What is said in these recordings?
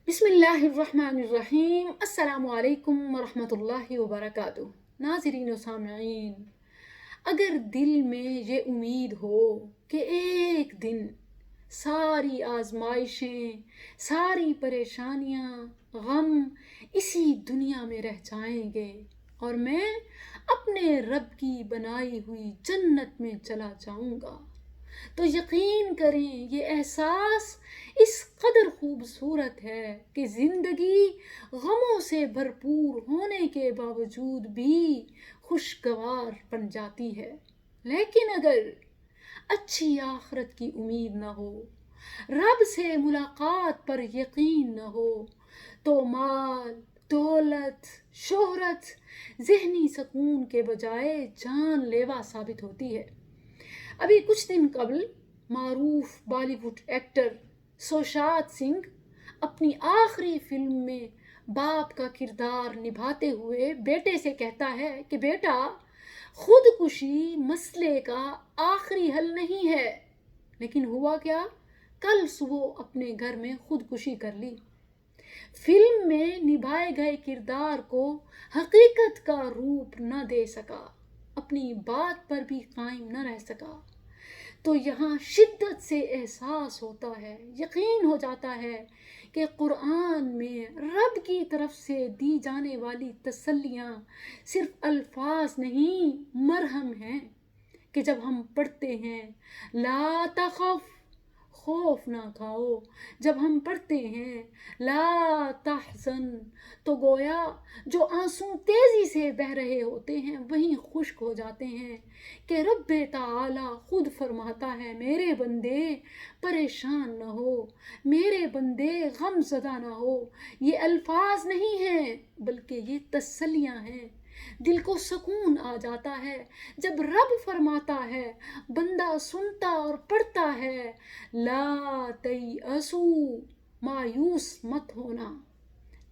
بسم اللہ الرحمن الرحیم۔ السلام علیکم ورحمۃ اللہ وبرکاتہ۔ ناظرین و سامعین، اگر دل میں یہ امید ہو کہ ایک دن ساری آزمائشیں، ساری پریشانیاں، غم اسی دنیا میں رہ جائیں گے اور میں اپنے رب کی بنائی ہوئی جنت میں چلا جاؤں گا، تو یقین کریں یہ احساس اس قدر خوبصورت ہے کہ زندگی غموں سے بھرپور ہونے کے باوجود بھی خوشگوار بن جاتی ہے۔ لیکن اگر اچھی آخرت کی امید نہ ہو، رب سے ملاقات پر یقین نہ ہو، تو مال، دولت، شہرت ذہنی سکون کے بجائے جان لیوا ثابت ہوتی ہے۔ ابھی کچھ دن قبل معروف بالی ووڈ ایکٹر سوشانت سنگھ اپنی آخری فلم میں باپ کا کردار نبھاتے ہوئے بیٹے سے کہتا ہے کہ بیٹا، خودکشی مسئلے کا آخری حل نہیں ہے۔ لیکن ہوا کیا؟ کل صبح اپنے گھر میں خودکشی کر لی۔ فلم میں نبھائے گئے کردار کو حقیقت کا روپ نہ دے سکا، اپنی بات پر بھی قائم نہ رہ سکا۔ تو یہاں شدت سے احساس ہوتا ہے، یقین ہو جاتا ہے کہ قرآن میں رب کی طرف سے دی جانے والی تسلیاں صرف الفاظ نہیں، مرہم ہیں، کہ جب ہم پڑھتے ہیں لا تخف، خوف نہ کھاؤ، جب ہم پڑھتے ہیں لا تحزن، تو گویا جو آنسو تیزی سے بہہ رہے ہوتے ہیں وہیں خشک ہو جاتے ہیں، کہ رب تعالی خود فرماتا ہے میرے بندے پریشان نہ ہو، میرے بندے غم زدہ نہ ہو۔ یہ الفاظ نہیں ہیں بلکہ یہ تسلیاں ہیں۔ دل کو سکون آ جاتا ہے جب رب فرماتا ہے، بندہ سنتا اور پڑھتا ہے لا تیأسو، مایوس مت ہونا،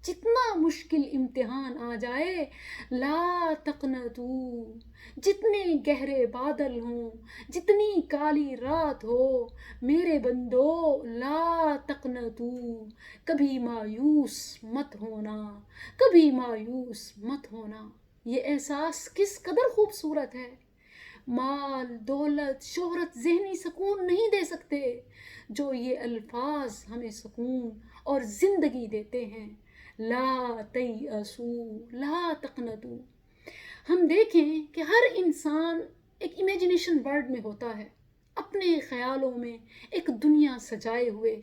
جتنا مشکل امتحان آ جائے لا تقنطو، جتنے گہرے بادل ہوں، جتنی کالی رات ہو، میرے بندو لا تقنطو، کبھی مایوس مت ہونا، کبھی مایوس مت ہونا۔ یہ احساس کس قدر خوبصورت ہے۔ مال، دولت، شہرت ذہنی سکون نہیں دے سکتے جو یہ الفاظ ہمیں سکون اور زندگی دیتے ہیں۔ لا تیأسو، لا تقنطو۔ ہم دیکھیں کہ ہر انسان ایک امیجنیشن ورلڈ میں ہوتا ہے، اپنے خیالوں میں ایک دنیا سجائے ہوئے،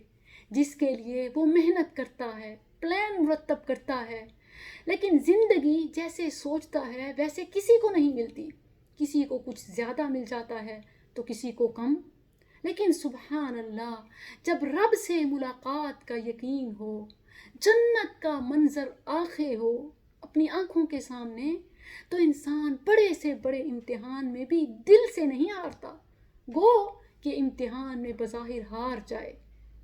جس کے لیے وہ محنت کرتا ہے، پلان مرتب کرتا ہے، لیکن زندگی جیسے سوچتا ہے ویسے کسی کو نہیں ملتی۔ کسی کو کچھ زیادہ مل جاتا ہے تو کسی کو کم۔ لیکن سبحان اللہ، جب رب سے ملاقات کا یقین ہو، جنت کا منظر آنکھیں ہو اپنی آنکھوں کے سامنے، تو انسان بڑے سے بڑے امتحان میں بھی دل سے نہیں ہارتا، گو کہ امتحان میں بظاہر ہار جائے،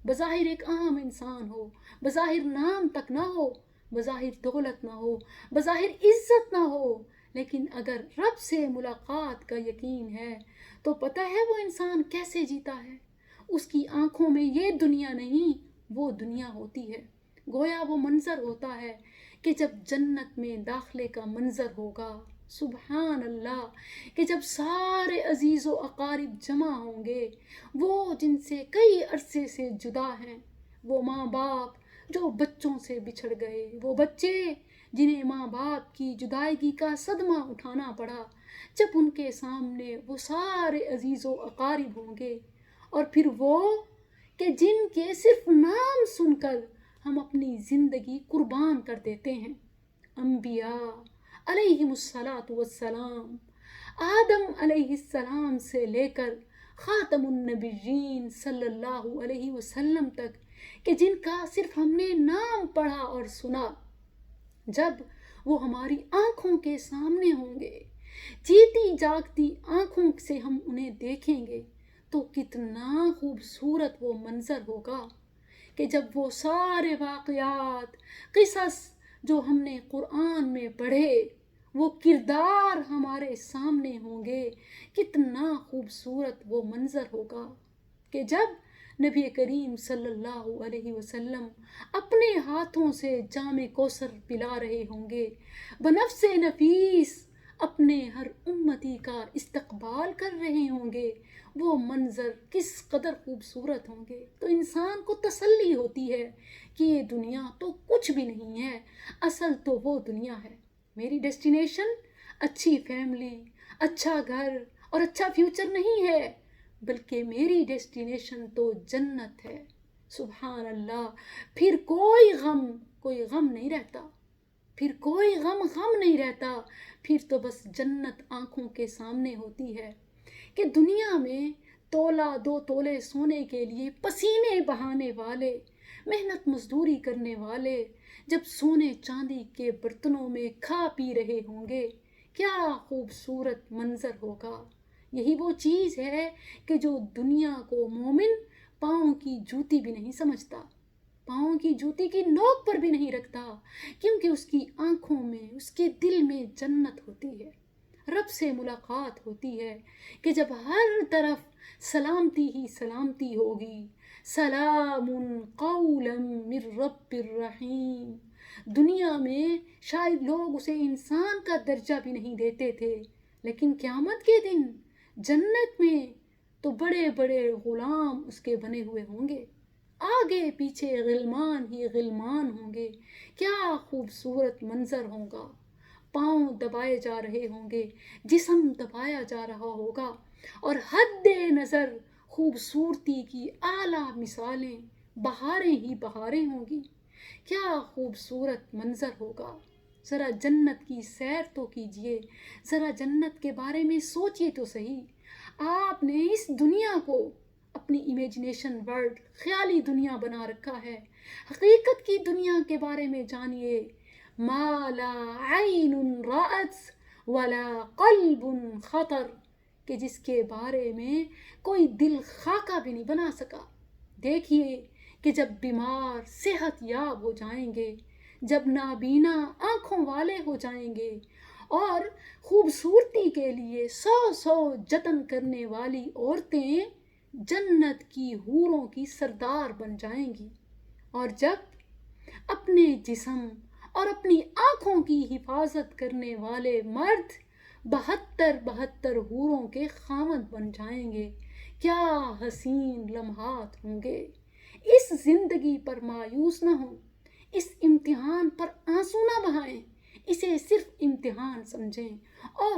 بظاہر ایک عام انسان ہو، بظاہر نام تک نہ ہو، بظاہر دولت نہ ہو، بظاہر عزت نہ ہو، لیکن اگر رب سے ملاقات کا یقین ہے تو پتہ ہے وہ انسان کیسے جیتا ہے۔ اس کی آنکھوں میں یہ دنیا نہیں، وہ دنیا ہوتی ہے۔ گویا وہ منظر ہوتا ہے کہ جب جنت میں داخلے کا منظر ہوگا، سبحان اللہ، کہ جب سارے عزیز و اقارب جمع ہوں گے، وہ جن سے کئی عرصے سے جدا ہیں، وہ ماں باپ جو بچوں سے بچھڑ گئے، وہ بچے جنہیں ماں باپ کی جدائیگی کا صدمہ اٹھانا پڑا، جب ان کے سامنے وہ سارے عزیز و اقارب ہوں گے، اور پھر وہ کہ جن کے صرف نام سن کر ہم اپنی زندگی قربان کر دیتے ہیں۔ انبیاء علیہم السلام، آدم علیہ السلام سے لے کر خاتم النبیین صلی اللہ علیہ وسلم تک، کہ جن کا صرف ہم نے نام پڑھا اور سنا، جب وہ ہماری آنکھوں کے سامنے ہوں گے، جیتی جاگتی آنکھوں سے ہم انہیں دیکھیں گے، تو کتنا خوبصورت وہ منظر ہوگا کہ جب وہ سارے واقعات، قصص جو ہم نے قرآن میں پڑھے، وہ کردار ہمارے سامنے ہوں گے، کتنا خوبصورت وہ منظر ہوگا کہ جب نبی کریم صلی اللہ علیہ وسلم اپنے ہاتھوں سے جام کوثر پلا رہے ہوں گے، بنفس نفیس اپنے ہر امتی کا استقبال کر رہے ہوں گے، وہ منظر کس قدر خوبصورت ہوں گے۔ تو انسان کو تسلی ہوتی ہے کہ یہ دنیا تو کچھ بھی نہیں ہے، اصل تو وہ دنیا ہے۔ میری ڈیسٹینیشن اچھی فیملی، اچھا گھر اور اچھا فیوچر نہیں ہے، بلکہ میری ڈیسٹینیشن تو جنت ہے۔ سبحان اللہ۔ پھر کوئی غم نہیں رہتا، پھر کوئی غم نہیں رہتا، پھر تو بس جنت آنکھوں کے سامنے ہوتی ہے کہ دنیا میں تولا 2 تولے سونے کے لیے پسینے بہانے والے، محنت مزدوری کرنے والے جب سونے چاندی کے برتنوں میں کھا پی رہے ہوں گے، کیا خوبصورت منظر ہوگا۔ یہی وہ چیز ہے کہ جو دنیا کو مومن پاؤں کی جوتی بھی نہیں سمجھتا، پاؤں کی جوتی کی نوک پر بھی نہیں رکھتا، کیونکہ اس کی آنکھوں میں، اس کے دل میں جنت ہوتی ہے، رب سے ملاقات ہوتی ہے کہ جب ہر طرف سلامتی ہی سلامتی ہوگی۔ سلام قولا من رب الرحیم۔ دنیا میں شاید لوگ اسے انسان کا درجہ بھی نہیں دیتے تھے، لیکن قیامت کے دن جنت میں تو بڑے بڑے غلام اس کے بنے ہوئے ہوں گے، آگے پیچھے غلمان ہی غلمان ہوں گے۔ کیا خوبصورت منظر ہوگا، پاؤں دبائے جا رہے ہوں گے، جسم دبایا جا رہا ہوگا، اور حد نظر خوبصورتی کی اعلیٰ مثالیں، بہاریں ہی بہاریں ہوں گی۔ کیا خوبصورت منظر ہوگا۔ ذرا جنت کی سیر تو کیجئے، ذرا جنت کے بارے میں سوچئے تو صحیح۔ آپ نے اس دنیا کو اپنی امیجنیشن ورلڈ، خیالی دنیا بنا رکھا ہے۔ حقیقت کی دنیا کے بارے میں جانیے۔ ما لا عین رأت ولا قلب خطر، کہ جس کے بارے میں کوئی دل خاکہ بھی نہیں بنا سکا۔ دیکھیے کہ جب بیمار صحت یاب ہو جائیں گے، جب نابینا آنکھوں والے ہو جائیں گے، اور خوبصورتی کے لیے 100 جتن کرنے والی عورتیں جنت کی حوروں کی سردار بن جائیں گی، اور جب اپنے جسم اور اپنی آنکھوں کی حفاظت کرنے والے مرد 72 حوروں کے خاوند بن جائیں گے، کیا حسین لمحات ہوں گے۔ اس زندگی پر مایوس نہ ہوں، اس امتحان پر آنسو نہ بہائیں، اسے صرف امتحان سمجھیں اور